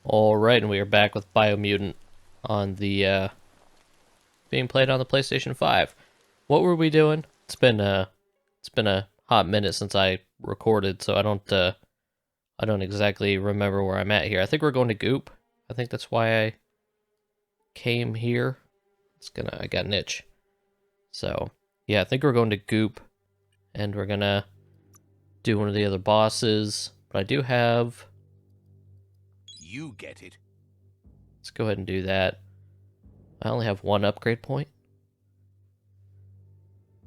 Alright, and we are back with Biomutant on the, being played on the PlayStation 5. What were we doing? It's been a hot minute since I recorded, so I don't exactly remember where I'm at here. I think we're going to Goop. I think that's why I came here. I got an itch. So, yeah, I think we're going to Goop, and we're gonna do one of the other bosses, but I do have... You get it. Let's go ahead and do that. I only have one upgrade point.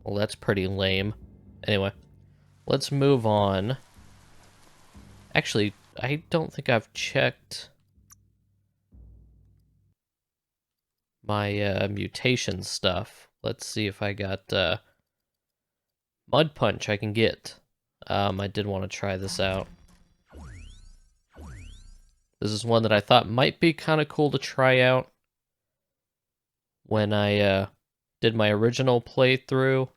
Well, that's pretty lame. Anyway, let's move on. Actually, I don't think I've checked my mutation stuff. Let's see if I got Mud Punch I can get. I did want to try this out. This is one that I thought might be kind of cool to try out when I did my original playthrough,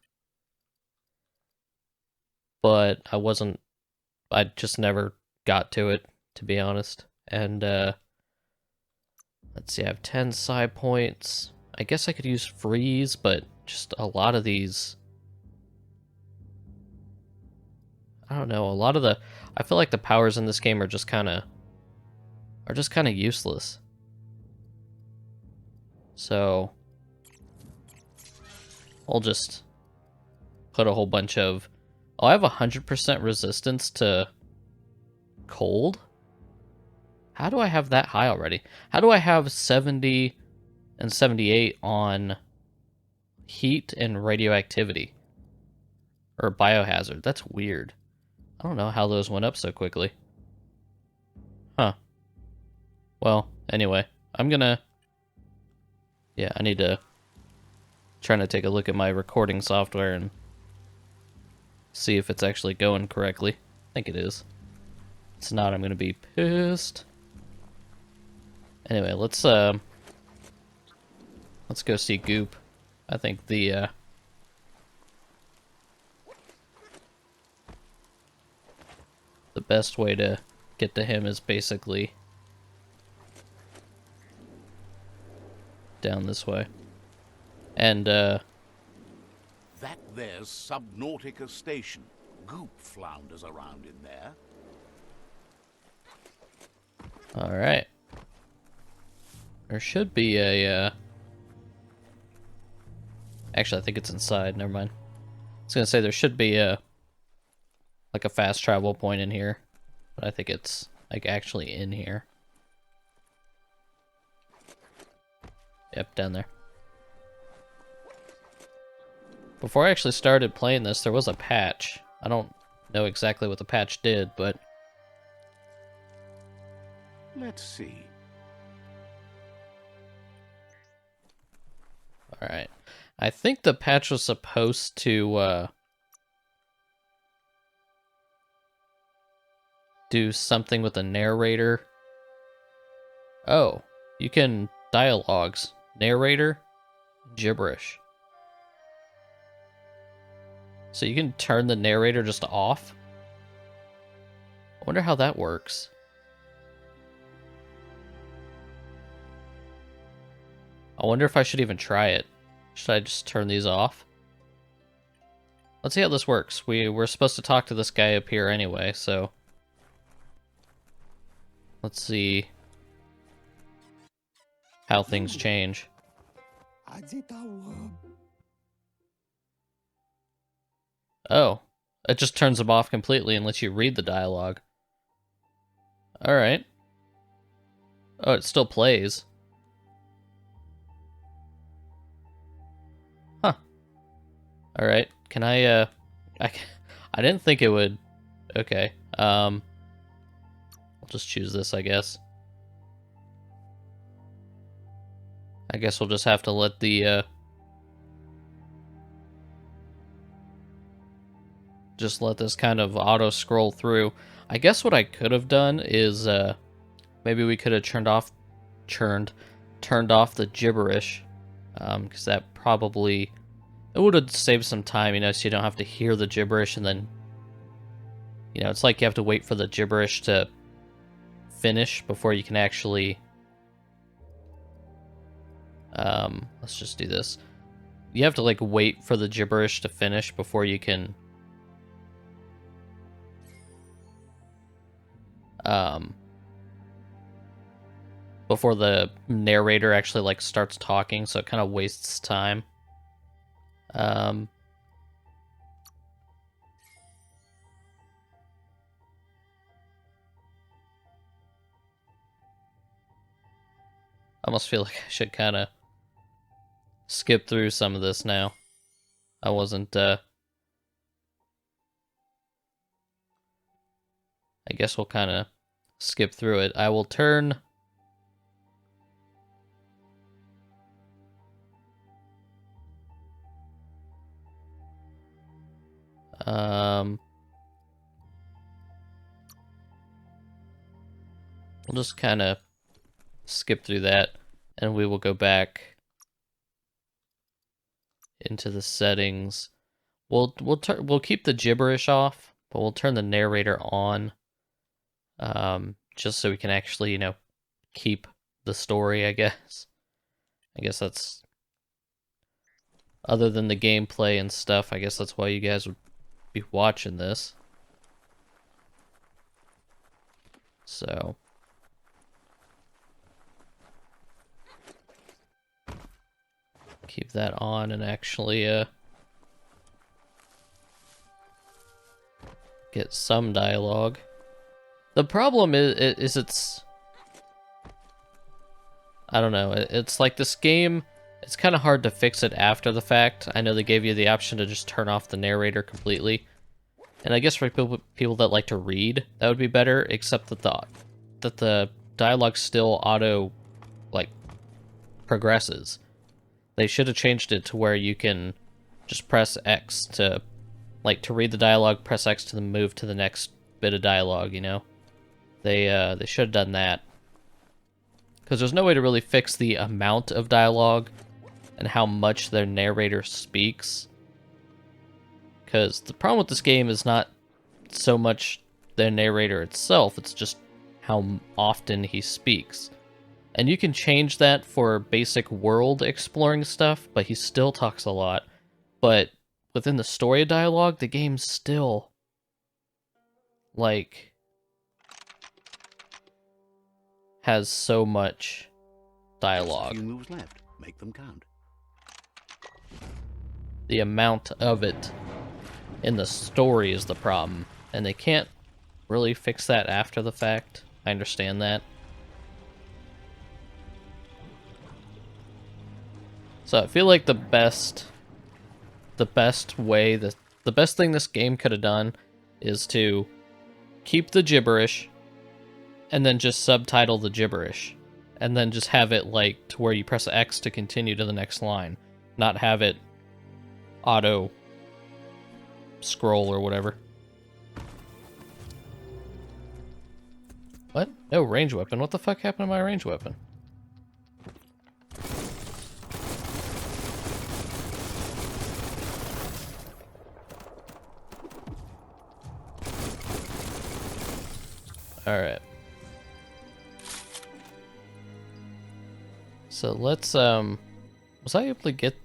but I just never got to it, to be honest. And let's see, I have 10 side points. I guess I could use freeze, but just a lot of these, I don't know, I feel like the powers in this game are just kind of useless. So I'll just put a whole bunch of... Oh, I have 100% resistance to cold? How do I have that high already? How do I have 70 and 78 on heat and radioactivity? Or biohazard? That's weird. I don't know how those went up so quickly. Huh. Well, anyway, yeah, I need to... Trying to take a look at my recording software and see if it's actually going correctly. I think it is. If it's not, I'm gonna be pissed. Anyway, let's go see Goop. I think the best way to get to him is basically down this way. And That there's Subnautica Station. Goop flounders around in there. all right. There should be a actually, I think it's inside. Never mind. I was gonna say there should be like a fast travel point in here, but I think it's like actually in here. Yep, down there. Before I actually started playing this, there was a patch. I don't know exactly what the patch did, but... Let's see. Alright. I think the patch was supposed to, do something with the narrator. Oh, you can dialogues. Narrator, gibberish. So you can turn the narrator just off? I wonder how that works. I wonder if I should even try it. Should I just turn these off? Let's see how this works. We're supposed to talk to this guy up here anyway, so... Let's see how things change. Oh, it just turns them off completely and lets you read the dialogue. Alright. Oh, it still plays. Huh. Alright, can I didn't think it would... Okay, I'll just choose this, I guess. I guess we'll just have to let the, just let this kind of auto-scroll through. I guess what I could have done is, maybe we could have turned off the gibberish, because that probably... It would have saved some time, you know, so you don't have to hear the gibberish and then... You know, it's like you have to wait for the gibberish to finish before you can actually... let's just do this. You have to, like, wait for the gibberish to finish before you can... before the narrator actually, like, starts talking, so it kind of wastes time. I almost feel like I should kind of skip through some of this now. I wasn't, I guess we'll kind of skip through it. I will turn... we'll just kind of skip through that, and we will go back into the settings. We'll keep the gibberish off, but we'll turn the narrator on, just so we can actually, you know, keep the story, I guess. I guess that's, other than the gameplay and stuff, I guess that's why you guys would be watching this. So keep that on and actually get some dialogue. The problem is it's, I don't know, it's like this game, it's kind of hard to fix it after the fact. I know they gave you the option to just turn off the narrator completely. And I guess for people that like to read, that would be better, except that the dialogue still auto, like, progresses. They should have changed it to where you can just press X to, like, to read the dialogue, press X to move to the next bit of dialogue, you know? They should have done that. Because there's no way to really fix the amount of dialogue and how much their narrator speaks. Because the problem with this game is not so much the narrator itself, it's just how often he speaks. And you can change that for basic world exploring stuff, but he still talks a lot. But within the story dialogue, the game still, like, has so much dialogue. Few moves left. Make them count. The amount of it in the story is the problem, and they can't really fix that after the fact. I understand that. So I feel like the best way, the best thing this game could have done is to keep the gibberish and then just subtitle the gibberish, and then just have it, like, to where you press X to continue to the next line, not have it auto scroll or whatever. What? No range weapon. What the fuck happened to my range weapon? Alright. So let's, was I able to get...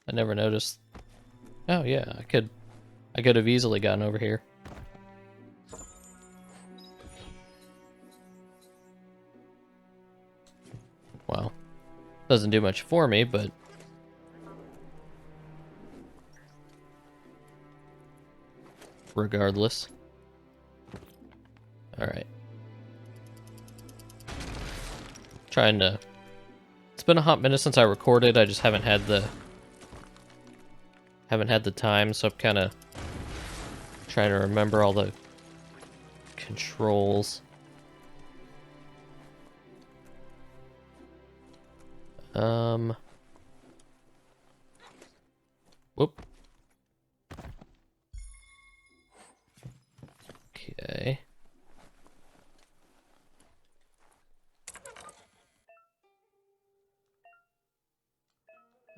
I never noticed. Oh yeah, I could have easily gotten over here. Well, doesn't do much for me, but regardless. Alright. Trying to... It's been a hot minute since I recorded, I just haven't had the time, so I'm kind of trying to remember all the controls. Whoop. Okay.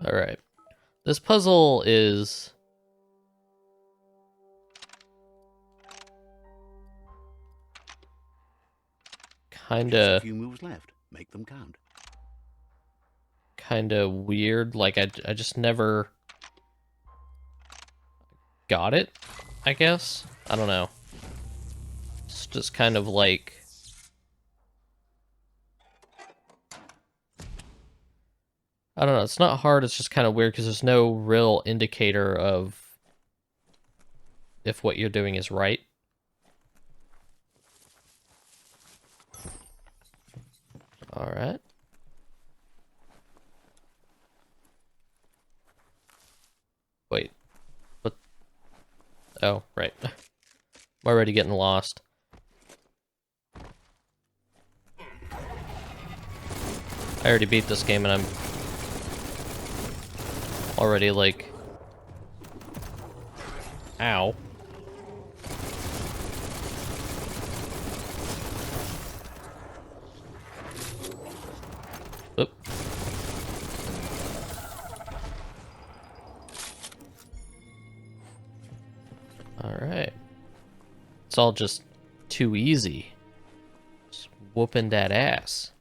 All right. This puzzle is... Just a kinda few moves left. Make them count. weird. Like I just never got it, I guess. I don't know. It's just kind of like, I don't know, it's not hard, it's just kind of weird because there's no real indicator of if what you're doing is right. Alright. Wait. What? Oh, right. I'm already getting lost. I already beat this game and I'm already like... Ow. Oop. Alright. It's all just too easy. Just whooping that ass.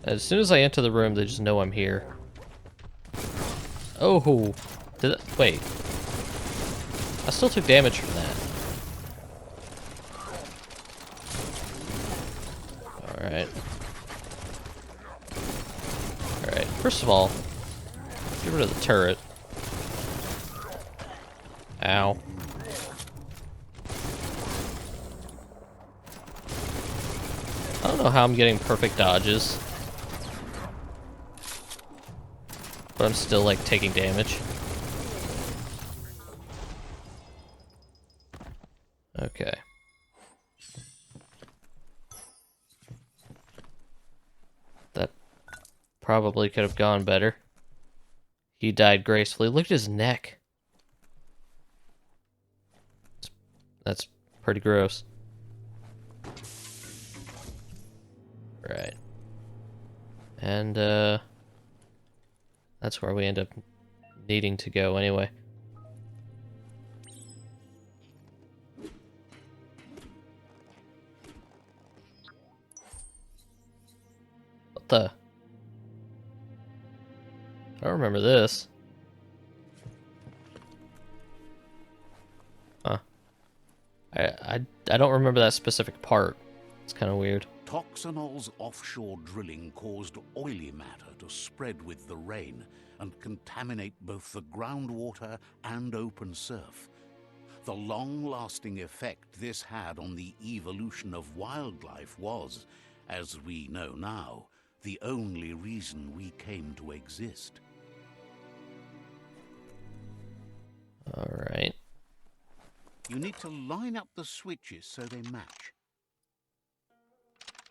As soon as I enter the room, they just know I'm here. Oh, wait. I still took damage from that. Alright. Alright, first of all, get rid of the turret. Ow. I don't know how I'm getting perfect dodges. But I'm still, like, taking damage. Okay. That probably could have gone better. He died gracefully. Look at his neck. That's pretty gross. Right. And, that's where we end up needing to go anyway. What the? I don't remember this. Huh. I don't remember that specific part. It's kind of weird. Toxanol's offshore drilling caused oily matter to spread with the rain and contaminate both the groundwater and open surf. The long-lasting effect this had on the evolution of wildlife was, as we know now, the only reason we came to exist. Alright. You need to line up the switches so they match.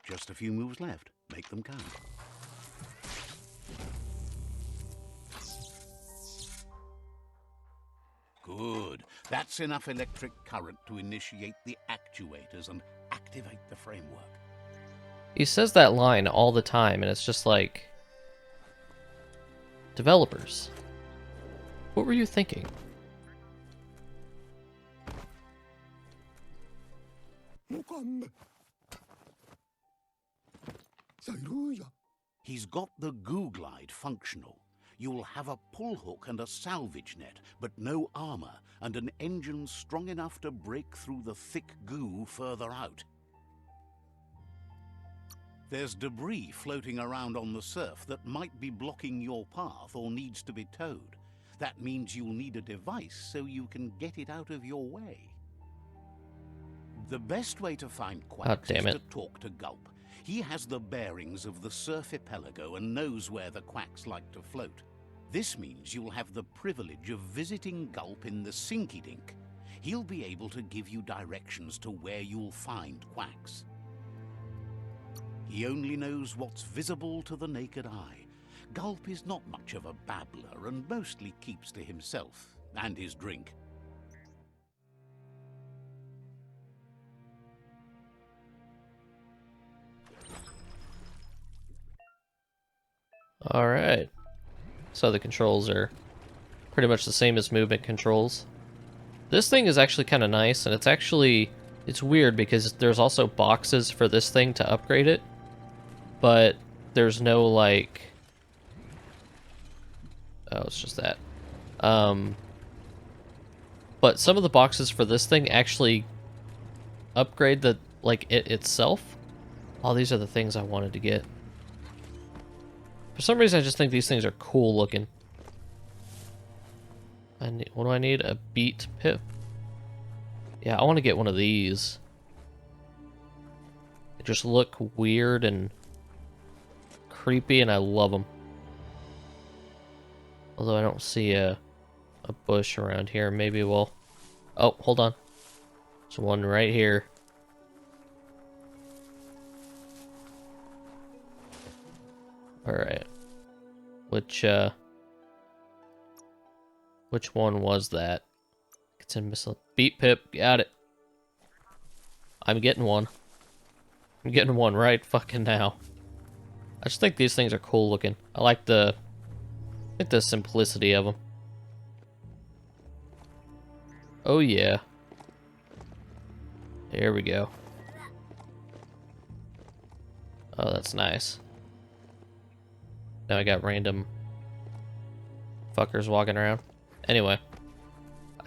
Just a few moves left. Make them count. Good. That's enough electric current to initiate the actuators and activate the framework. He says that line all the time, and it's just like... Developers. What were you thinking? He's got the goo glide functional. You'll have a pull hook and a salvage net, but no armor, and an engine strong enough to break through the thick goo further out. There's debris floating around on the surf that might be blocking your path or needs to be towed. That means you'll need a device so you can get it out of your way. The best way to find quacks is to talk to Gulp. He has the bearings of the surf archipelago and knows where the quacks like to float. This means you'll have the privilege of visiting Gulp in the Sinky Dink. He'll be able to give you directions to where you'll find quacks. He only knows what's visible to the naked eye. Gulp is not much of a babbler and mostly keeps to himself and his drink. Alright. So the controls are pretty much the same as movement controls. This thing is actually kind of nice, and it's weird because there's also boxes for this thing to upgrade it, but there's no, like... Oh, it's just that. But some of the boxes for this thing actually upgrade the, like, it itself. Oh, these are the things I wanted to get. For some reason, I just think these things are cool looking. What do I need? A beat pip? Yeah, I want to get one of these. They just look weird and creepy, and I love them. Although I don't see a bush around here. Maybe we'll... Oh, hold on. There's one right here. Alright. Which one was that? It's in missile. Beat pip, got it. I'm getting one. I'm getting one right fucking now. I just think these things are cool looking. I like the simplicity of them. Oh yeah. Here we go. Oh, that's nice. Now I got random fuckers walking around. Anyway.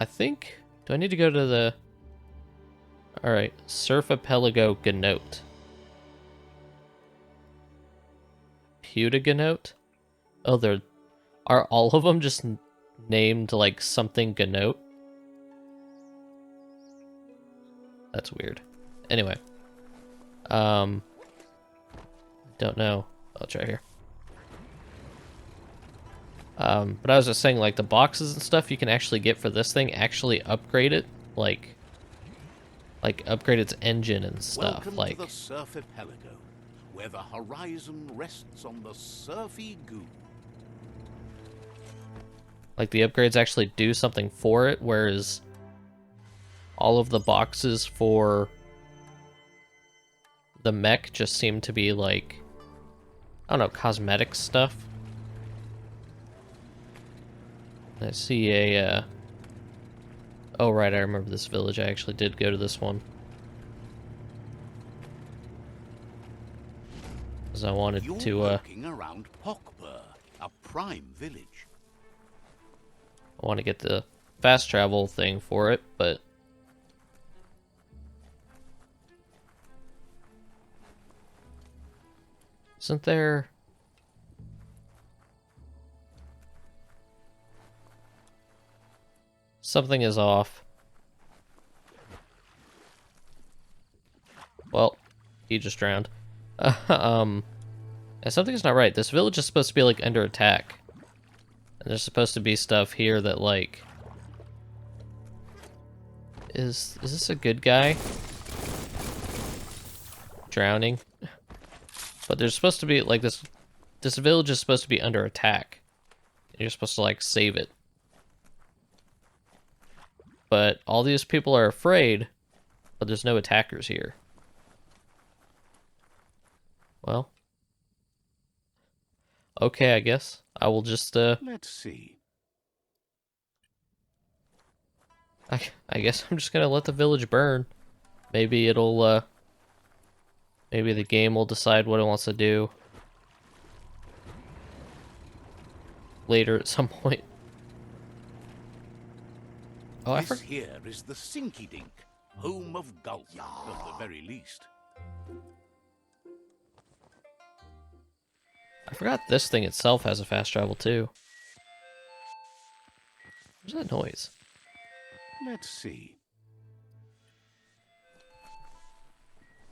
I think... Do I need to go to the... Alright. Surfapelago Ganote. Putaganote? Oh, are all of them just named like something Ganote? That's weird. Anyway. Don't know. I'll try here. But I was just saying, like, the boxes and stuff you can actually get for this thing actually upgrade it, like upgrade its engine and stuff. Welcome like to the Surfapelago, where the horizon rests on the surfy goo. Like the upgrades actually do something for it, whereas all of the boxes for the mech just seem to be like, I don't know, cosmetic stuff. I see a, oh right, I remember this village. I actually did go to this one. Because I wanted You're to, working around Porky, a prime village. I want to get the fast travel thing for it, but... Isn't there... Something is off. Well, he just drowned. And something's not right. This village is supposed to be, like, under attack. And there's supposed to be stuff here that, like... Is this a good guy? Drowning? But there's supposed to be, like, this village is supposed to be under attack. And you're supposed to, like, save it. But all these people are afraid, but there's no attackers here. Well. Okay, I guess. I will just, Let's see. I guess I'm just gonna let the village burn. Maybe it'll, maybe the game will decide what it wants to do. Later at some point. Oh, This here is the Sinky Dink, home of Gulp, at the very least. I forgot this thing itself has a fast travel too. What's that noise? Let's see.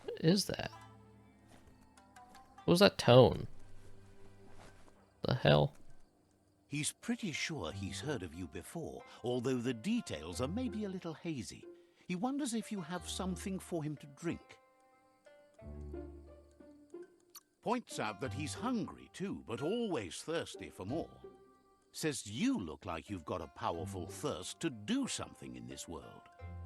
What is that? What was that tone? The hell? He's pretty sure he's heard of you before, although the details are maybe a little hazy. He wonders if you have something for him to drink. Points out that he's hungry too, but always thirsty for more. Says you look like you've got a powerful thirst to do something in this world.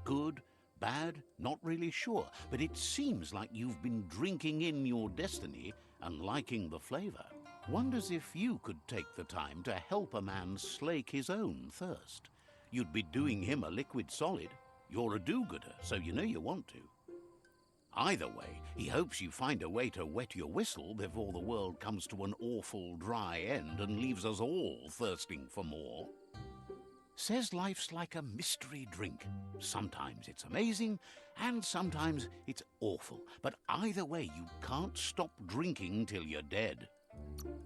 Good, bad, not really sure, but it seems like you've been drinking in your destiny and liking the flavor. Wonders if you could take the time to help a man slake his own thirst. You'd be doing him a liquid solid. You're a do-gooder, so you know you want to. Either way, he hopes you find a way to wet your whistle before the world comes to an awful dry end and leaves us all thirsting for more. Says life's like a mystery drink. Sometimes it's amazing, and sometimes it's awful. But either way, you can't stop drinking till you're dead.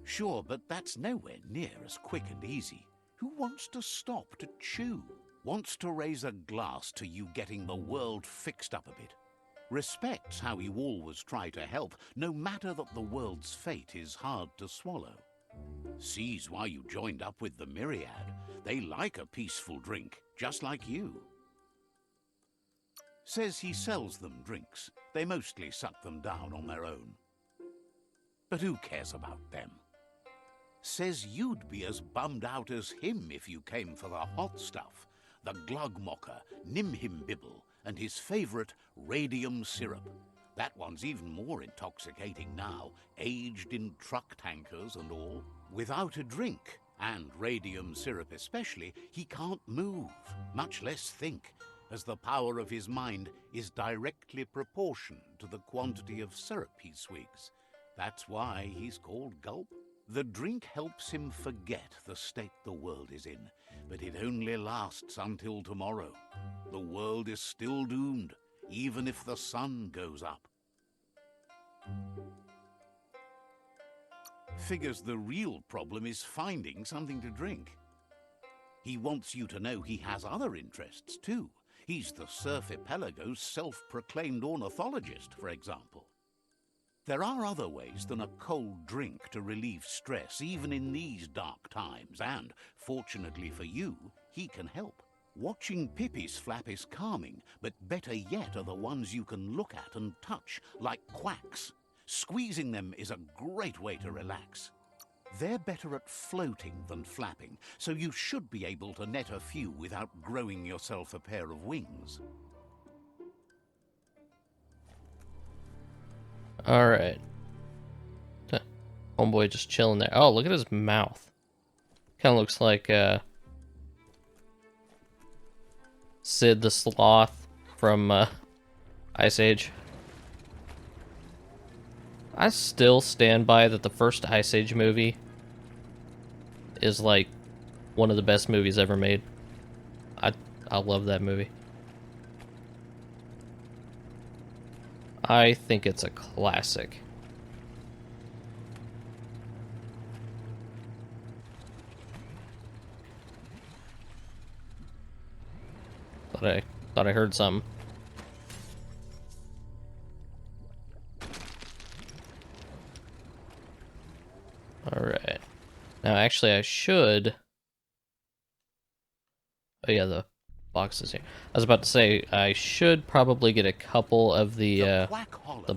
Sure, but that's nowhere near as quick and easy. Who wants to stop to chew? Wants to raise a glass to you getting the world fixed up a bit. Respects how you always try to help, no matter that the world's fate is hard to swallow. Sees why you joined up with the myriad. They like a peaceful drink, just like you. Says he sells them drinks. They mostly suck them down on their own. But who cares about them? Says you'd be as bummed out as him if you came for the hot stuff, the glugmocker, nimhimbibble, and his favourite radium syrup. That one's even more intoxicating now, aged in truck tankers and all. Without a drink, and radium syrup especially, he can't move, much less think, as the power of his mind is directly proportioned to the quantity of syrup he swigs. That's why he's called Gulp. The drink helps him forget the state the world is in, but it only lasts until tomorrow. The world is still doomed, even if the sun goes up. Figures the real problem is finding something to drink. He wants you to know he has other interests too. He's the Surfipelago's self-proclaimed ornithologist, for example. There are other ways than a cold drink to relieve stress, even in these dark times, and, fortunately for you, he can help. Watching pippies flap is calming, but better yet are the ones you can look at and touch, like quacks. Squeezing them is a great way to relax. They're better at floating than flapping, so you should be able to net a few without growing yourself a pair of wings. Alright. Homeboy just chilling there. Oh, look at his mouth. Kind of looks like Sid the Sloth from Ice Age. I still stand by that the first Ice Age movie is like one of the best movies ever made. I love that movie. I think it's a classic. Thought I heard something. Alright. Now actually I should... Oh yeah, the boxes here. I was about to say I should probably get a couple of the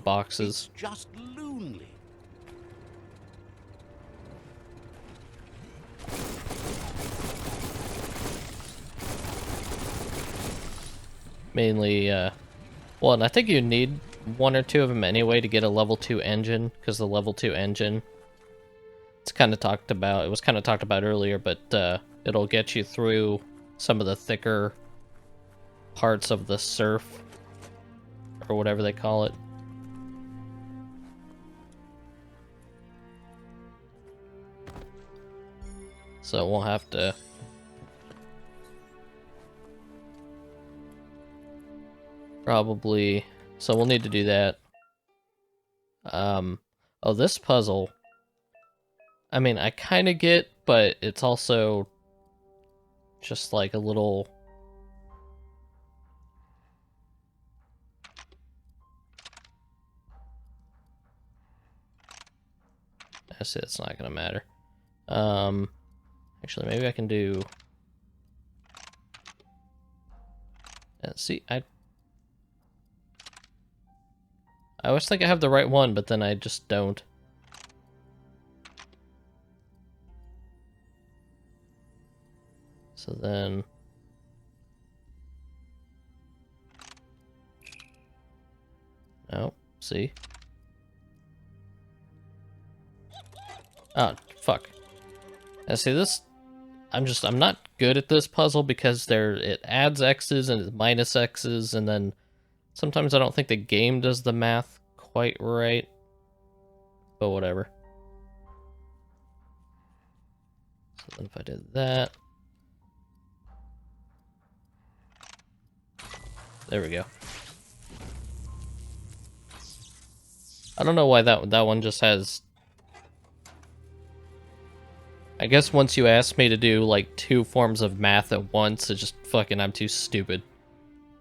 boxes. It's just lonely. Mainly, well, and I think you need one or two of them anyway to get a level 2 engine, because the level 2 engine, it's kind of talked about, it was kind of talked about earlier, but it'll get you through some of the thicker parts of the surf, or whatever they call it. So we'll have to... Probably... So we'll need to do that. Oh, this puzzle... I mean, I kind of get, but it's also just like a little... I see it's not gonna matter. Actually, maybe I can do... See, I always think I have the right one, but then I just don't. So then... Oh, see? Oh, fuck. Now see this, I'm not good at this puzzle because it adds X's and minus X's, and then sometimes I don't think the game does the math quite right. But whatever. So then if I did that. There we go. I don't know why that one just has... I guess once you ask me to do like 2 forms of math at once, it's just fucking, I'm too stupid.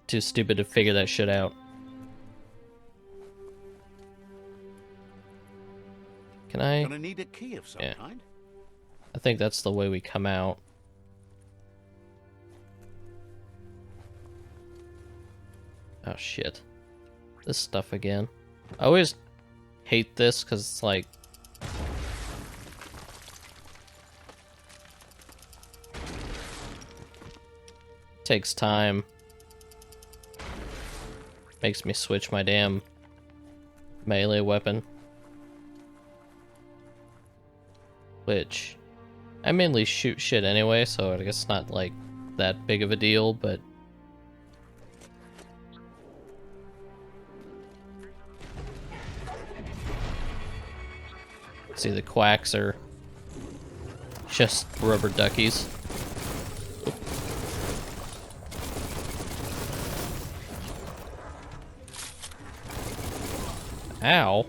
Too stupid to figure that shit out. Can I? Gonna need a key of some kind. I think that's the way we come out. Oh shit. This stuff again. I always hate this because it's like... takes time. Makes me switch my damn melee weapon. Which, I mainly shoot shit anyway, so I guess it's not like that big of a deal, but... See, the quacks are just rubber duckies. Ow.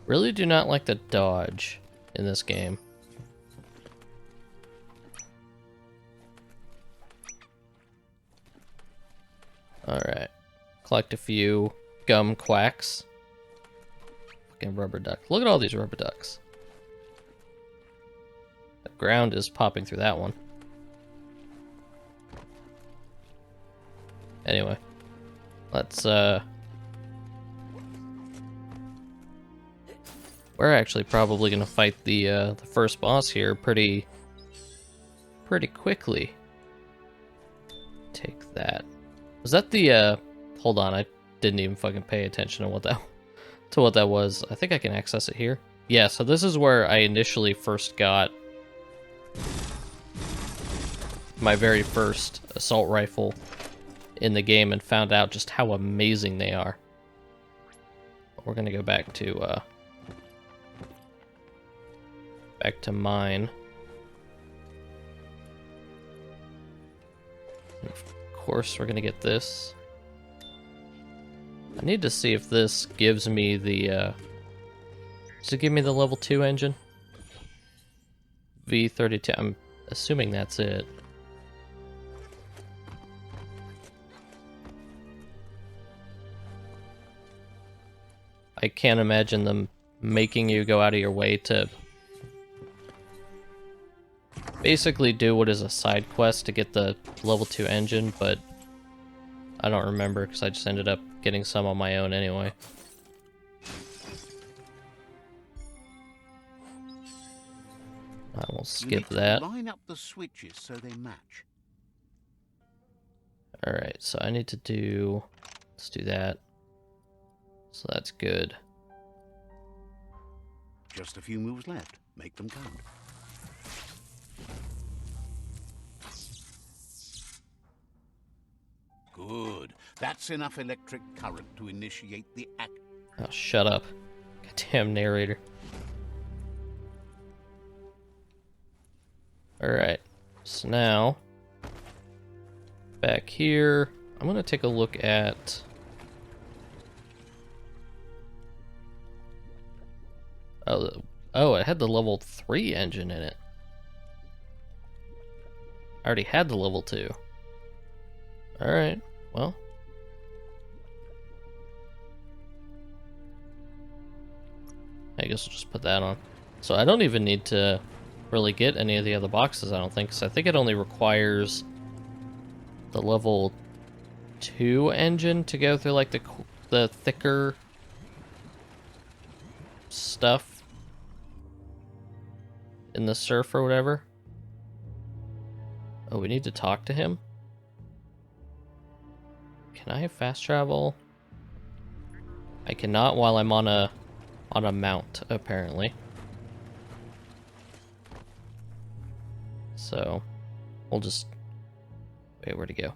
Really do not like the dodge in this game. Alright. Collect a few gum quacks. Fucking rubber duck. Look at all these rubber ducks. The ground is popping through that one. Anyway. Let's, we're actually probably gonna fight the first boss here pretty quickly. Take that. Was that the, hold on, I didn't even fucking pay attention to what that was. I think I can access it here. Yeah, so this is where I initially first got my very first assault rifle in the game and found out just how amazing they are. We're gonna go back to mine. And of course, we're gonna get this. I need to see if this gives me the, does it give me the level 2 engine? V32, I'm assuming that's it. I can't imagine them making you go out of your way to basically do what is a side quest to get the level 2 engine, but I don't remember because I just ended up getting some on my own anyway. I will skip that. Line up the switches so they match. Alright, so I need to do... let's do that. So that's good. Just a few moves left. Make them count. Good. That's enough electric current to initiate the act. Oh, shut up. Goddamn narrator. Alright, so now, back here, I'm gonna take a look at... Oh, it had the level 3 engine in it. I already had the level 2. Alright, well. I guess I'll just put that on. So I don't even need to really get any of the other boxes, I don't think, because I think it only requires the level 2 engine to go through, like, the thicker stuff in the surf or whatever. Oh, we need to talk to him? Can I fast travel? I cannot while I'm on a mount, apparently. So we'll just wait, where'd he go?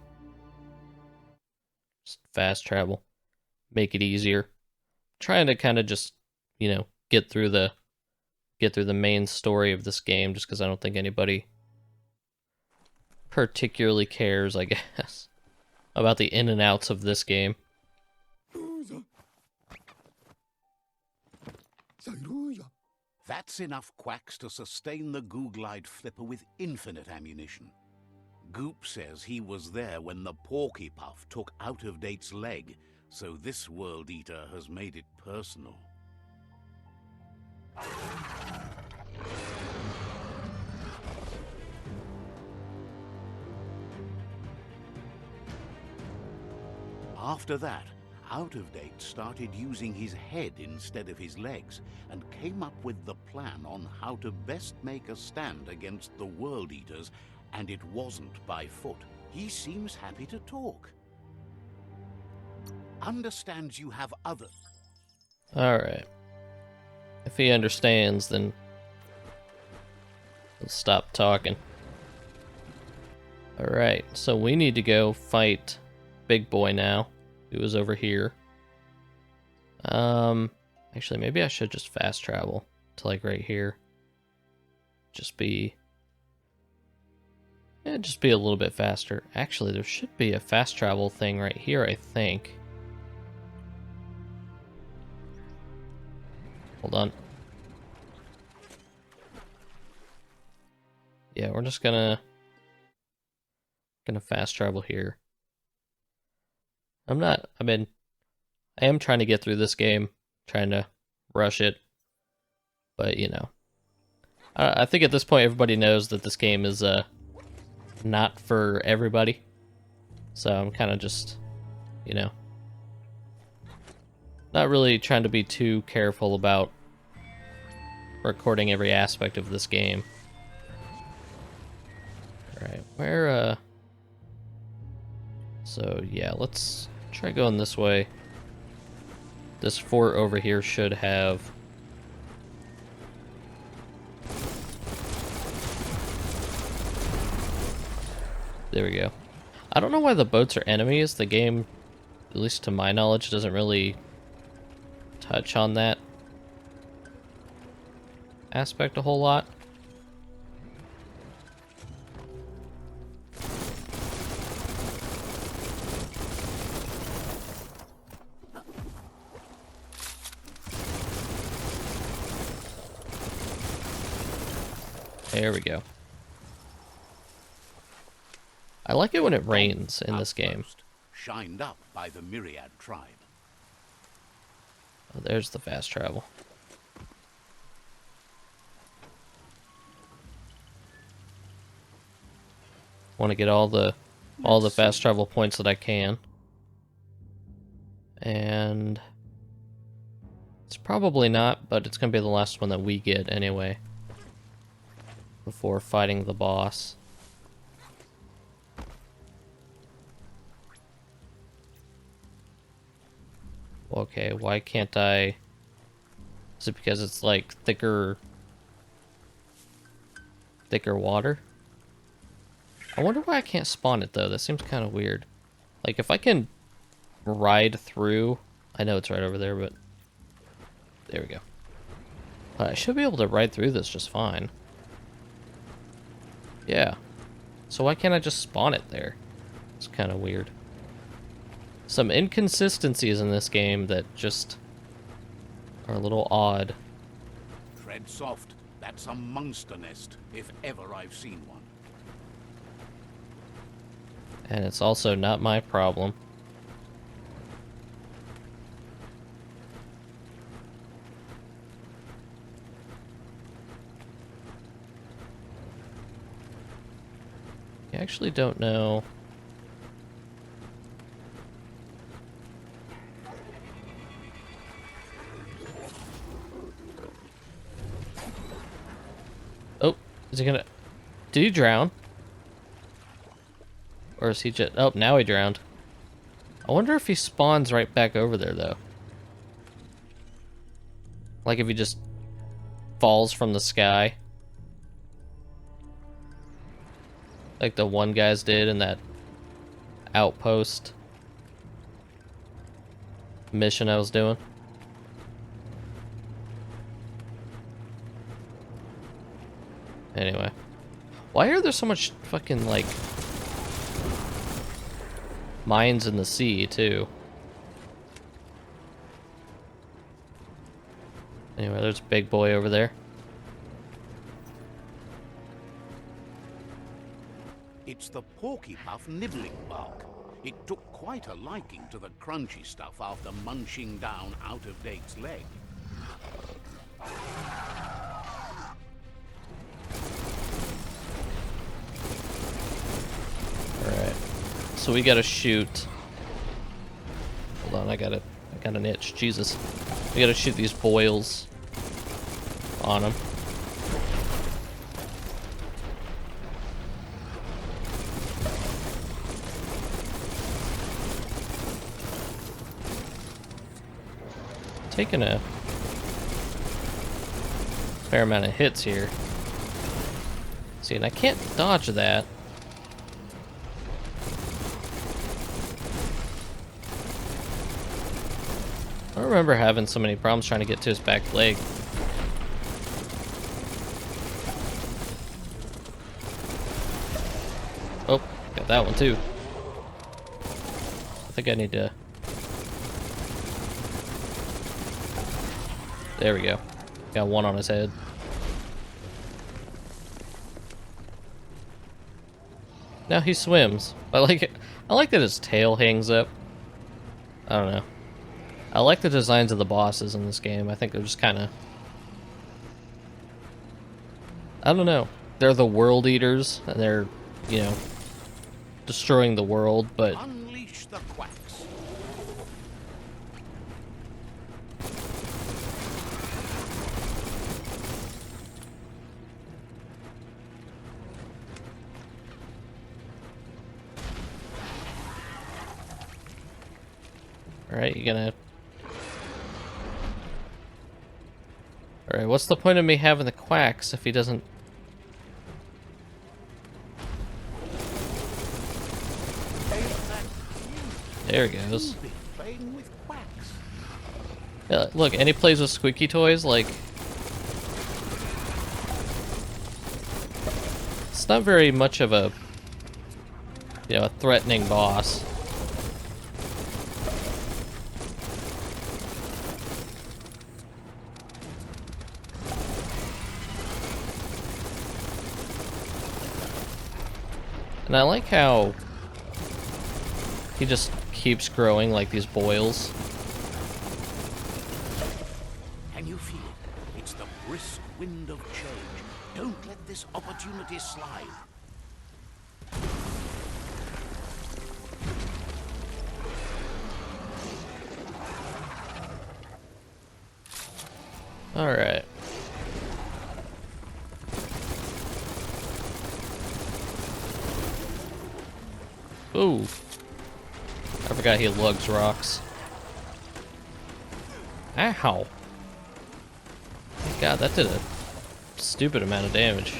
Just fast travel. Make it easier. Trying to kind of just, you know, get through the main story of this game, just because I don't think anybody particularly cares, I guess, about the in and outs of this game. That's enough quacks to sustain the Googlide flipper with infinite ammunition. Goop says he was there when the Porky Puff took Out-of-Date's leg, so this World Eater has made it personal. After that, Out-of-Date started using his head instead of his legs and came up with the plan on how to best make a stand against the World Eaters, and it wasn't by foot. He seems happy to talk. Understands you have other... Alright. If he understands, then he'll stop talking. Alright, so we need to go fight Big Boy now, who is over here. Actually, maybe I should just fast travel to, like, right here. Just be a little bit faster. Actually, there should be a fast travel thing right here, I think. Hold on. Yeah, we're just gonna fast travel here. I am trying to get through this game, trying to rush it, but you know, I think at this point everybody knows that this game is not for everybody, so I'm kind of just, you know, not really trying to be too careful about recording every aspect of this game. Alright, where, so yeah, let's try going this way. This fort over here should have... There we go. I don't know why the boats are enemies. The game, at least to my knowledge, doesn't really touch on that aspect a whole lot. There we go. I like it when it rains in this game. Shined up by the Myriad tribe. Oh, there's the fast travel. Want to get all the fast travel points that I can. And it's probably not, but it's going to be the last one that we get anyway, before fighting the boss. Okay, why can't I... Is it because it's like thicker water? I wonder why I can't spawn it though. That seems kind of weird. Like if I can ride through, I know it's right over there, but there we go. I should be able to ride through this just fine. Yeah. So why can't I just spawn it there? It's kind of weird. Some inconsistencies in this game that just are a little odd. Tread soft. That's a monster nest, if ever I've seen one. And it's also not my problem. I actually don't know. Oh, is he gonna... Did he drown? Or is he just... Oh, now he drowned. I wonder if he spawns right back over there, though. Like if he just falls from the sky. Like the one guys did in that outpost mission I was doing. Anyway. Why are there so much fucking, like, mines in the sea, too? Anyway, there's a big boy over there. It's the Porky Puff nibbling bark. It took quite a liking to the crunchy stuff after munching down Out-of-Date's leg. Alright. So we gotta shoot. Hold on, I got an itch. Jesus. We gotta shoot these boils on them. Taking a fair amount of hits here. See, and I can't dodge that. I don't remember having so many problems trying to get to his back leg. Oh, got that one too. I think I need to... There we go. Got one on his head. Now he swims. I like it. I like that his tail hangs up. I don't know. I like the designs of the bosses in this game. I think they're just kind of... I don't know. They're the world eaters, and they're, you know, destroying the world, but... Unleash the quacks. Alright, you gonna... Alright, what's the point of me having the quacks if he doesn't... There he goes. Playing with quacks. Yeah, look, and he plays with squeaky toys, like... It's not very much of a... You know, a threatening boss. And I like how he just keeps growing like these boils. Can you feel it? It's the brisk wind of change. Don't let this opportunity slide. Alright. Ooh. I forgot he lugs rocks. Ow. God, that did a stupid amount of damage.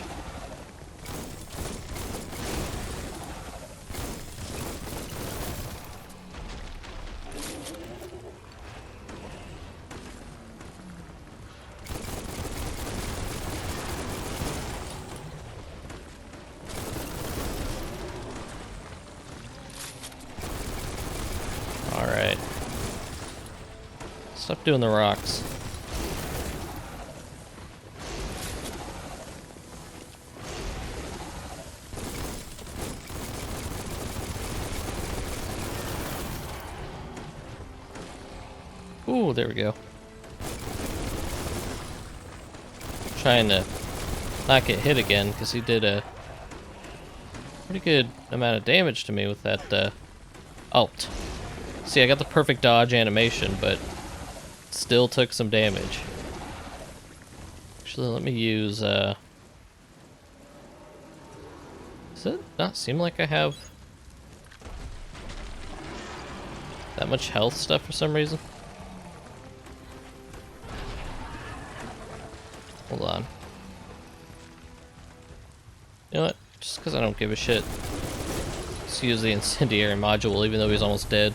Alright. Stop doing the rocks. Ooh, there we go. Trying to not get hit again, because he did a pretty good amount of damage to me with that ult. See, I got the perfect dodge animation, but still took some damage. Actually, let me use, does it not seem like I have... that much health stuff for some reason. Hold on. You know what? Just because I don't give a shit. Let's use the incendiary module even though he's almost dead.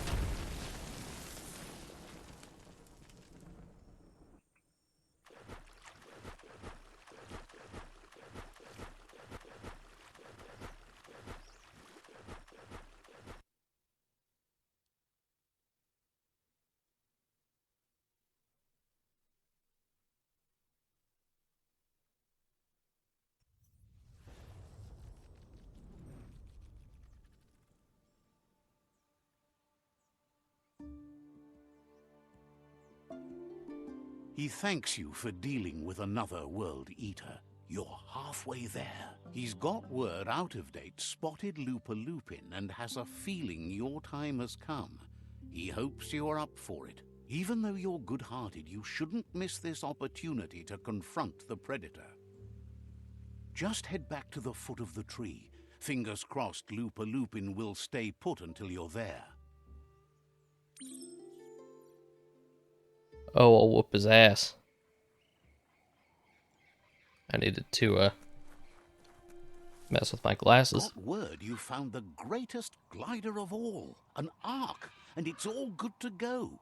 He thanks you for dealing with another World Eater. You're halfway there. He's got word Out of Date spotted Lupa Lupin and has a feeling your time has come. He hopes you're up for it. Even though you're good-hearted, you shouldn't miss this opportunity to confront the Predator. Just head back to the foot of the tree. Fingers crossed Lupa Lupin will stay put until you're there. Oh, I'll whoop his ass. I needed to, mess with my glasses. Got word you found the greatest glider of all, an Ark, and it's all good to go.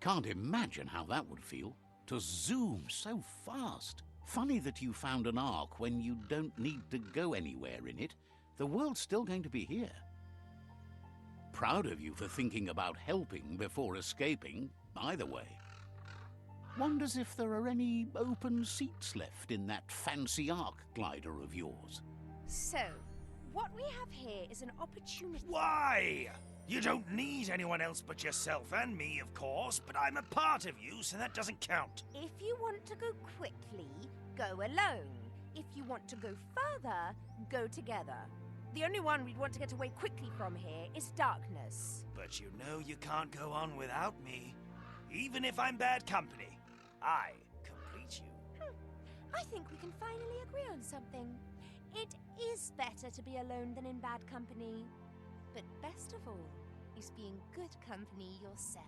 Can't imagine how that would feel, to zoom so fast. Funny that you found an Ark when you don't need to go anywhere in it. The world's still going to be here. Proud of you for thinking about helping before escaping, either way. Wonders if there are any open seats left in that fancy Ark glider of yours. So, what we have here is an opportunity. Why? You don't need anyone else but yourself and me, of course, but I'm a part of you, so that doesn't count. If you want to go quickly, go alone. If you want to go further, go together. The only one we'd want to get away quickly from here is darkness. But you know you can't go on without me. Even if I'm bad company, I complete you. I think we can finally agree on something. It is better to be alone than in bad company. But best of all is being good company yourself.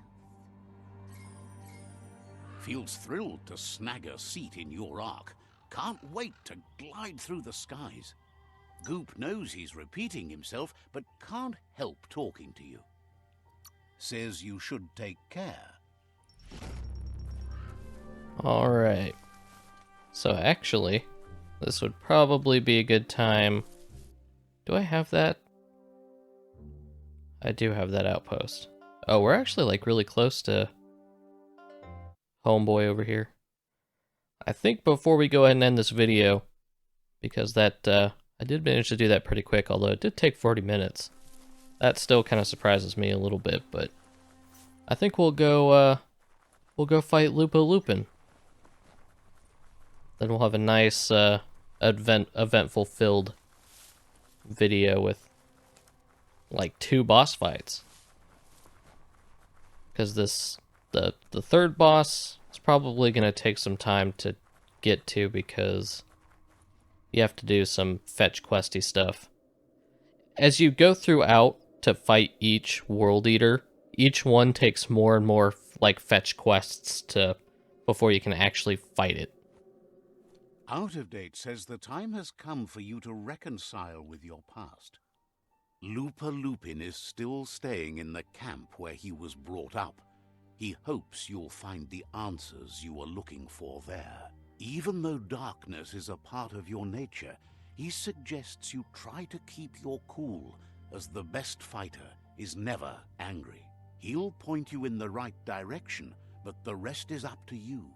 Feels thrilled to snag a seat in your Ark. Can't wait to glide through the skies. Goop knows he's repeating himself, but can't help talking to you. Says you should take care. Alright. So actually, this would probably be a good time. Do I have that? I do have that outpost. Oh, we're actually like really close to homeboy over here. I think before we go ahead and end this video, because that I did manage to do that pretty quick, although it did take 40 minutes. That still kind of surprises me a little bit, but I think we'll go fight Lupa Lupin. Then we'll have a nice eventful filled video with like 2 boss fights. Because the third boss is probably gonna take some time to get to because you have to do some fetch questy stuff. As you go throughout to fight each World Eater, each one takes more and more like fetch quests to before you can actually fight it. Out of Date says the time has come for you to reconcile with your past. Lupa Lupin is still staying in the camp where he was brought up. He hopes you'll find the answers you are looking for there. Even though darkness is a part of your nature, he suggests you try to keep your cool, as the best fighter is never angry. He'll point you in the right direction, but the rest is up to you.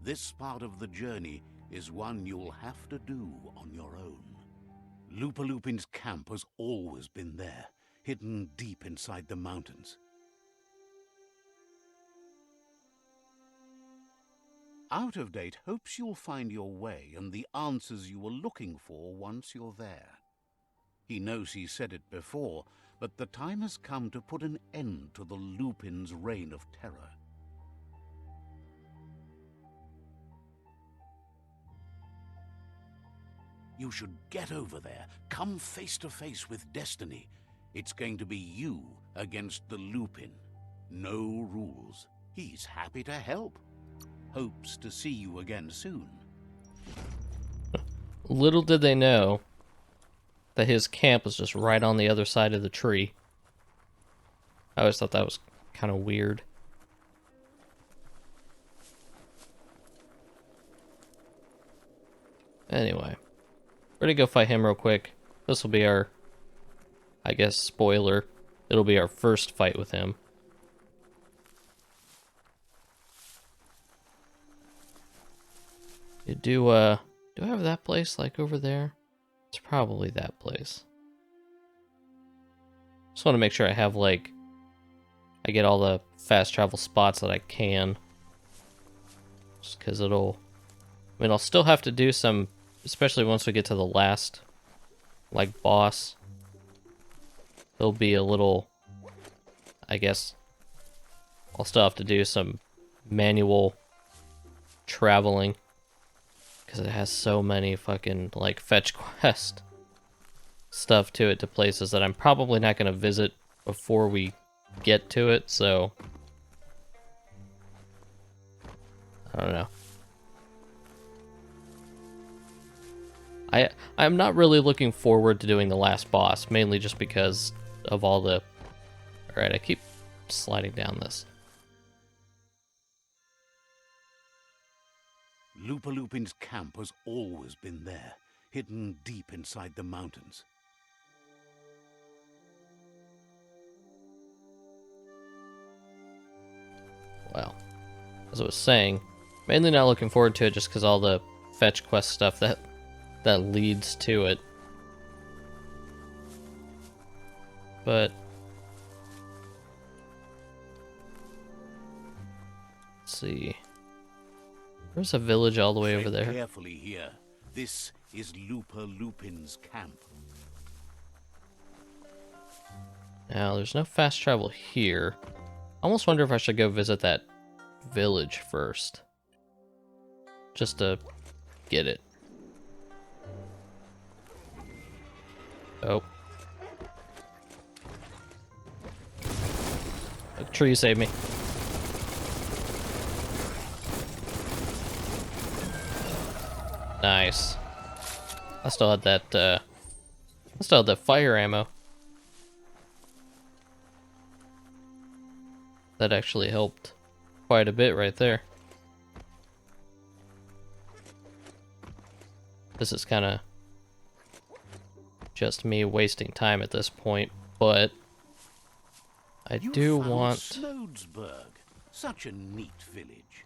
This part of the journey is one you'll have to do on your own. Lupa Lupin's camp has always been there, hidden deep inside the mountains. Out of Date hopes you'll find your way and the answers you were looking for once you're there. He knows he said it before, but the time has come to put an end to the Lupin's reign of terror. You should get over there, come face to face with destiny. It's going to be you against the Lupin. No rules. He's happy to help. Hopes to see you again soon. Little did they know that his camp was just right on the other side of the tree. I always thought that was kind of weird. Anyway, we're gonna go fight him real quick. This will be our, I guess, spoiler. It'll be our first fight with him. Do I have that place, like, over there? It's probably that place. Just want to make sure I have, like, I get all the fast travel spots that I can. Just because it'll... I mean, I'll still have to do some, especially once we get to the last, like, boss. There'll be a little, I guess, I'll still have to do some manual traveling. Because it has so many fucking, like, fetch quest stuff to it, to places that I'm probably not going to visit before we get to it, so... I don't know. I'm not really looking forward to doing the last boss, mainly just because of all the... Alright, I keep sliding down this. Lupin's camp has always been there, hidden deep inside the mountains. Well, as I was saying, mainly not looking forward to it just because all the fetch quest stuff that leads to it. But let's see. There's a village all the way over there. Carefully here. This is Lupin's camp. Now, there's no fast travel here. I almost wonder if I should go visit that village first. Just to get it. Oh. A tree saved me. Nice. I still had that, fire ammo. That actually helped quite a bit right there. This is kind of just me wasting time at this point, but I do want... Snowdsburg. Such a neat village.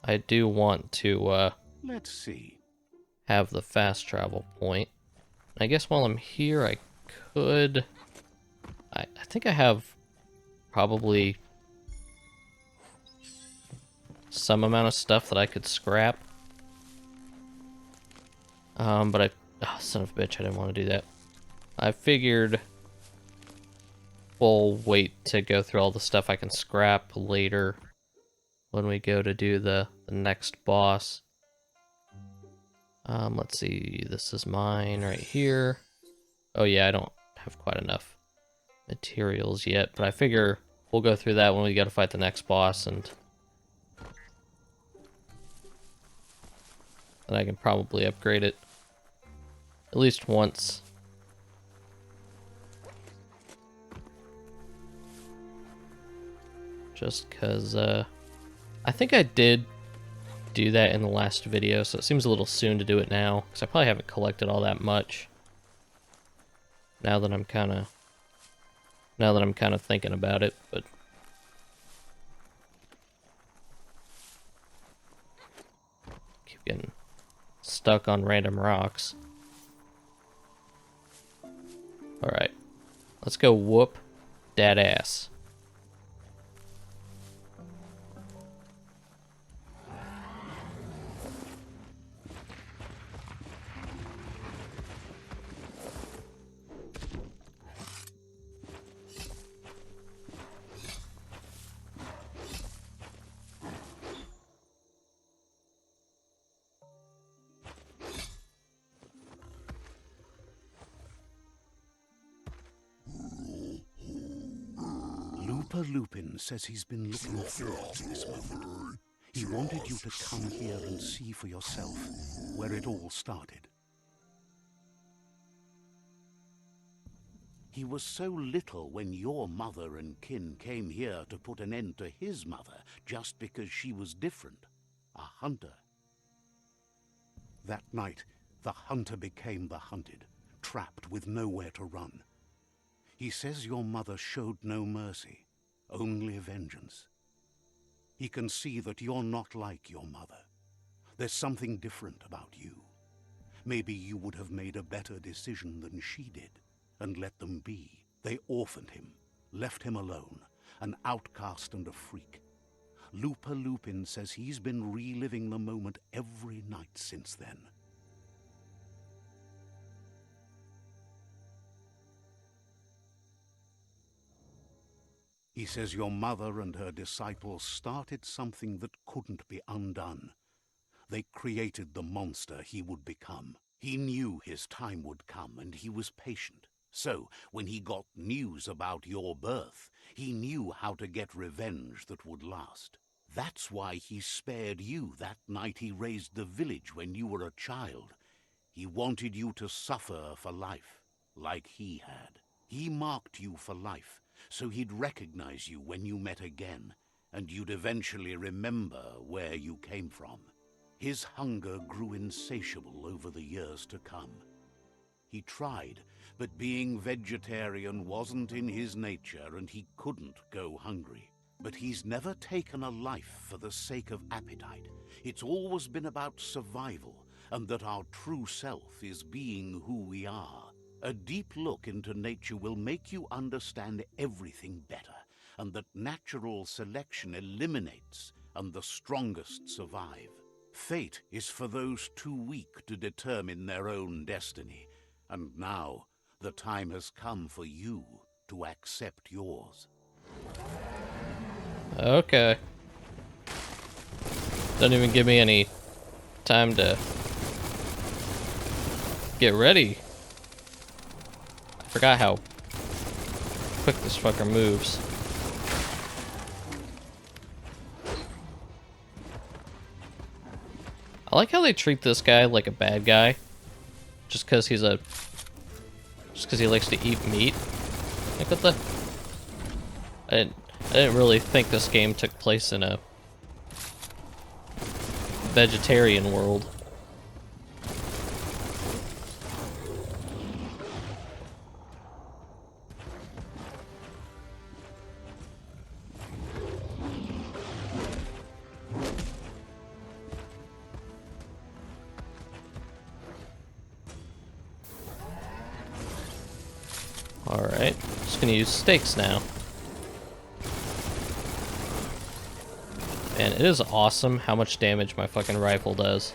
I do want to, Let's see. have the fast travel point. I guess while I'm here, I could... I think I have probably some amount of stuff that I could scrap. But oh, son of a bitch, I didn't want to do that. I figured we'll wait to go through all the stuff I can scrap later when we go to do the next boss. Let's see, this is mine right here. Oh yeah, I don't have quite enough materials yet, but I figure we'll go through that when we go to fight the next boss, and then I can probably upgrade it at least once. Just because, I think I did do that in the last video, so it seems a little soon to do it now, because I probably haven't collected all that much. Now that I'm kind of thinking about it, but keep getting stuck on random rocks. Alright, let's go whoop that ass. Looper Lupin says he's been looking forward to this moment. He wanted you to come here and see for yourself where it all started. He was so little when your mother and kin came here to put an end to his mother just because she was different, a hunter. That night, the hunter became the hunted, trapped with nowhere to run. He says your mother showed no mercy, only vengeance. He can see that you're not like your mother. There's something different about you. Maybe you would have made a better decision than she did, and let them be. They orphaned him, left him alone, an outcast and a freak. Looper Lupin says he's been reliving the moment every night since then. He says your mother and her disciples started something that couldn't be undone. They created the monster he would become. He knew his time would come, and he was patient. So, when he got news about your birth, he knew how to get revenge that would last. That's why he spared you that night he raised the village when you were a child. He wanted you to suffer for life, like he had. He marked you for life, so he'd recognize you when you met again, and you'd eventually remember where you came from. His hunger grew insatiable over the years to come. He tried, but being vegetarian wasn't in his nature, and he couldn't go hungry. But he's never taken a life for the sake of appetite. It's always been about survival, and that our true self is being who we are. A deep look into nature will make you understand everything better, and that natural selection eliminates, and the strongest survive. Fate is for those too weak to determine their own destiny, and now the time has come for you to accept yours. Okay. Don't even give me any time to get ready. I forgot how quick this fucker moves. I like how they treat this guy like a bad guy. Just because he likes to eat meat. Like, what the? I didn't really think this game took place in a vegetarian world. Alright, just gonna use stakes now. And it is awesome how much damage my fucking rifle does.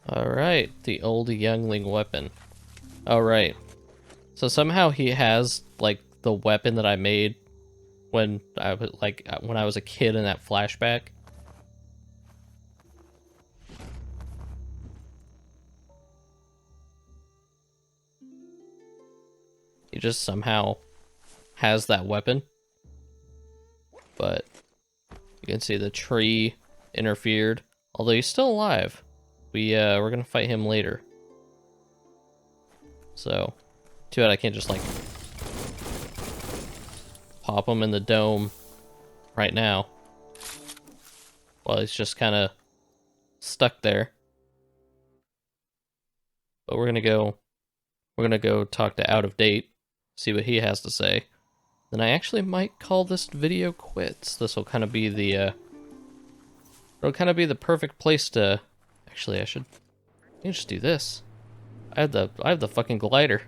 Alright, the old youngling weapon. Alright. So somehow he has, like, the weapon that I made when I was a kid in that flashback. He just somehow has that weapon. But you can see the tree interfered. Although he's still alive. We're gonna fight him later. So, too bad I can't just, like, pop him in the dome right now. Well, he's just kind of stuck there. But we're gonna go talk to Out of Date, see what he has to say. Then I actually might call this video quits. This will kind of be the, it'll kind of be the perfect place to Actually, I should just do this. I have the fucking glider.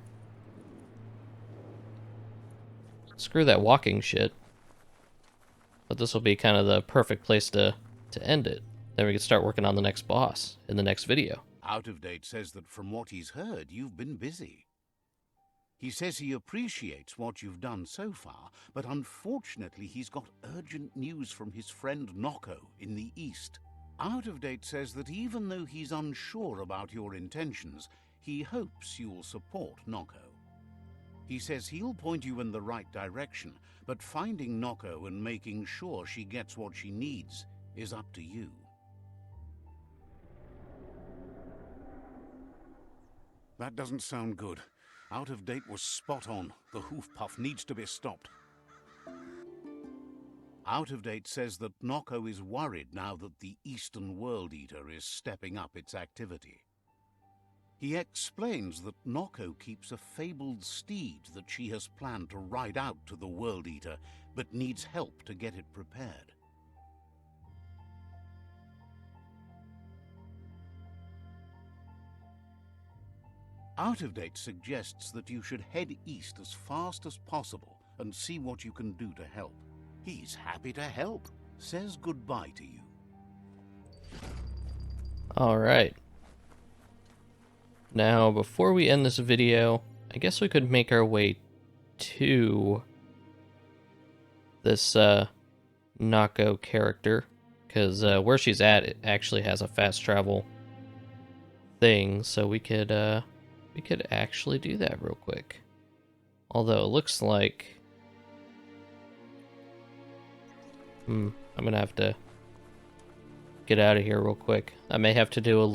Screw that walking shit. But this will be kind of the perfect place to end it. Then we can start working on the next boss in the next video. Out of Date says that from what he's heard, you've been busy. He says he appreciates what you've done so far, but unfortunately he's got urgent news from his friend Nocco in the east. Out of Date says that even though he's unsure about your intentions, he hopes you'll support Nocco. He says he'll point you in the right direction, but finding Nocco and making sure she gets what she needs is up to you. That doesn't sound good. Out of Date was spot on. The hoof puff needs to be stopped. Out of Date says that Nocco is worried now that the Eastern World Eater is stepping up its activity. He explains that Nocco keeps a fabled steed that she has planned to ride out to the World Eater, but needs help to get it prepared. Out of Date suggests that you should head east as fast as possible and see what you can do to help. He's happy to help, says goodbye to you. Alright. Now, before we end this video, I guess we could make our way to this Nocco character, because where she's at, it actually has a fast travel thing, so we could actually do that real quick. Although it looks like I'm gonna have to get out of here real quick. I may have to do a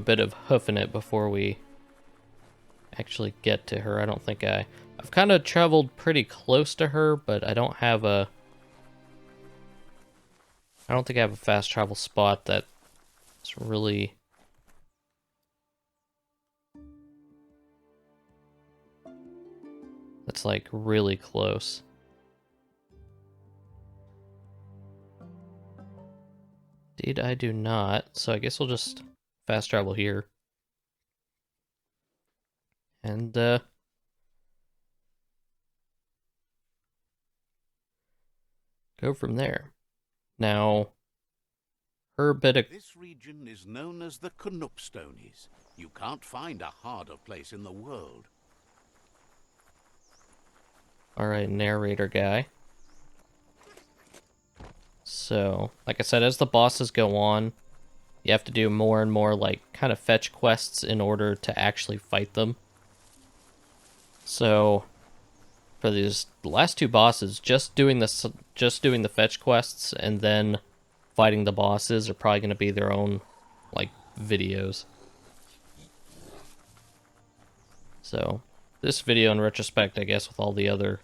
bit of hoofing it before we actually get to her. I don't think I've kind of traveled pretty close to her, but I don't think I have a fast travel spot that's really like really close. Indeed, I do not. So I guess we'll just fast travel here. And go from there. Now, her bit of... This region is known as the Canupstonies. You can't find a harder place in the world. Alright, narrator guy. So, like I said, as the bosses go on, you have to do more and more, like, kind of fetch quests in order to actually fight them. So, for these last two bosses, just doing the fetch quests and then fighting the bosses are probably going to be their own, like, videos. So, this video in retrospect, I guess, with all the other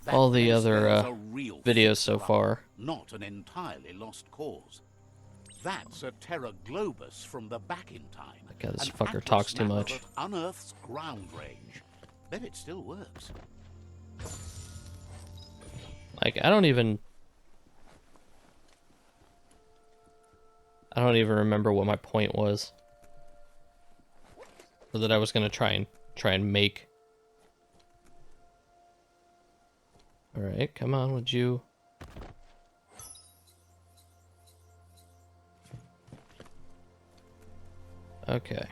videos so far. Not an entirely lost cause. That's a Terra Globus from the back in time. God, this an fucker atlas talks too mapper much. that unearths ground range. Bet it still works. Like, I don't even remember what my point was. Or that I was gonna try and make. Alright, come on, would you? Okay.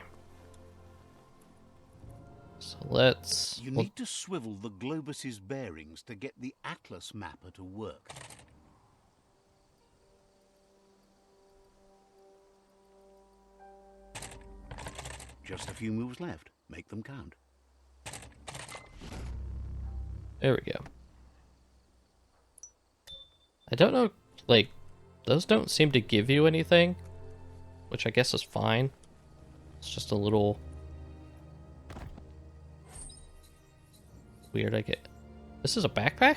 So let's... You need to swivel the Globus's bearings to get the atlas mapper to work. Just a few moves left. Make them count. There we go. I don't know, like, those don't seem to give you anything, which I guess is fine. It's just a little weird, I get. This is a backpack?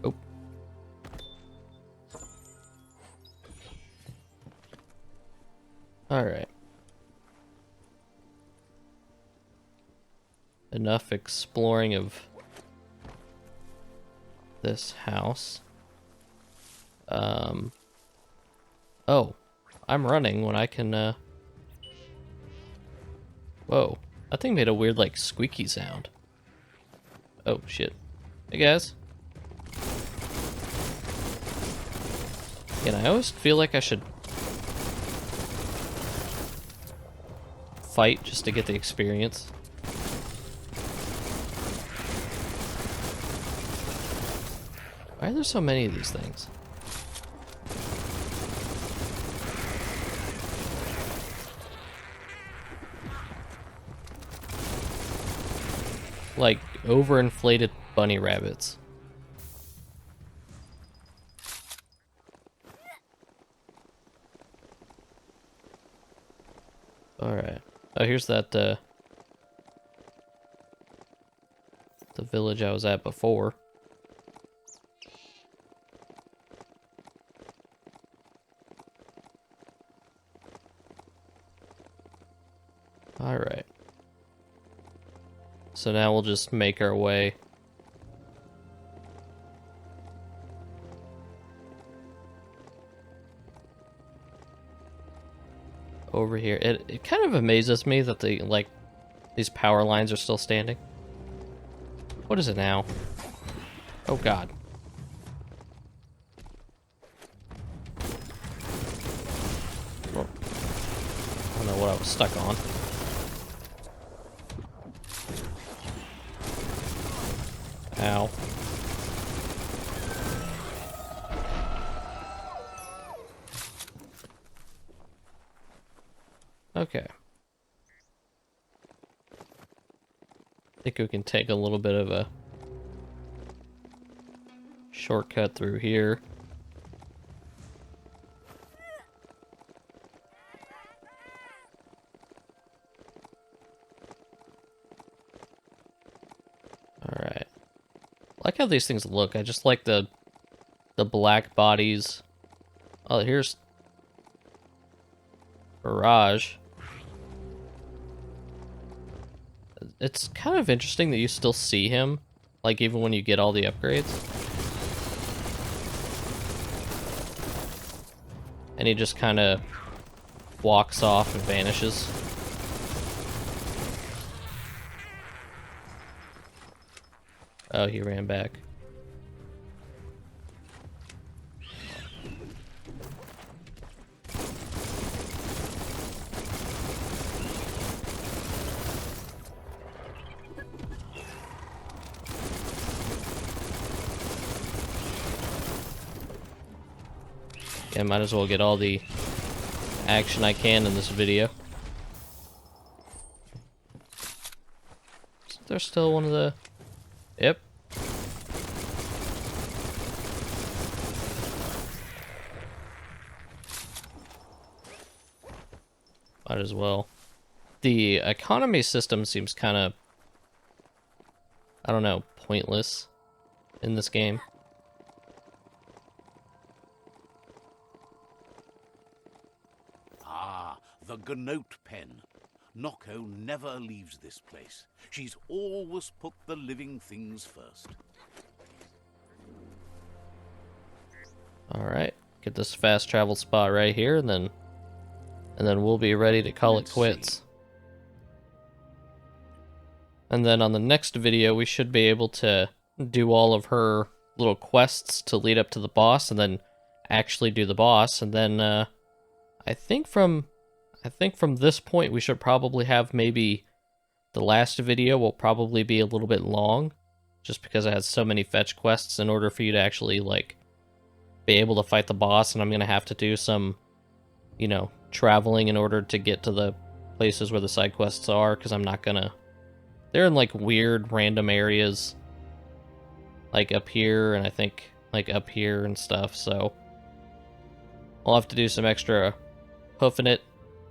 Oh. Alright. enough exploring of this house. Oh, I'm running when I can, Whoa, that thing made a weird, like, squeaky sound. Oh, shit. Hey, guys. And I always feel like I should fight just to get the experience. Why are there so many of these things? Like, overinflated bunny rabbits. Alright. Oh, here's that, the village I was at before. Alright. So now we'll just make our way over here. It kind of amazes me that these power lines are still standing. What is it now? Oh god. Oh. I don't know what I was stuck on. Ow. Okay. I think we can take a little bit of a shortcut through here. Alright. I like how these things look. I just like the black bodies. Oh, here's Barrage. It's kind of interesting that you still see him, like even when you get all the upgrades. And he just kind of walks off and vanishes. Oh, he ran back. Yeah, might as well get all the action I can in this video. Isn't there still one of the... Yep. Might as well. The economy system seems kind of, I don't know, pointless in this game. The Gnote pen. Noko never leaves this place. She's always put the living things first. Alright, get this fast travel spot right here, and then we'll be ready to call it quits. And then on the next video, we should be able to do all of her little quests to lead up to the boss, and then actually do the boss. And then I think from this point, we should probably have maybe the last video will probably be a little bit long, just because it has so many fetch quests in order for you to actually, like, be able to fight the boss, and I'm going to have to do some, you know, traveling in order to get to the places where the side quests are, because I'm not going to... They're in, like, weird random areas, like up here, and I think, like, up here and stuff, so I'll have to do some extra hoofing it.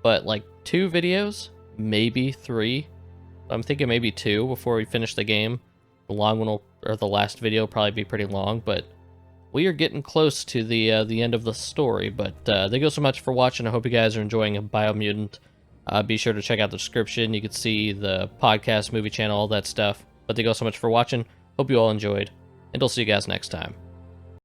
But, like, 2 videos, maybe 3. I'm thinking maybe 2 before we finish the game. The long one will, or the last video will probably be pretty long, but we are getting close to the end of the story. But thank you so much for watching. I hope you guys are enjoying Biomutant. Be sure to check out the description. You can see the podcast, movie channel, all that stuff. But thank you all so much for watching. Hope you all enjoyed, and I'll see you guys next time.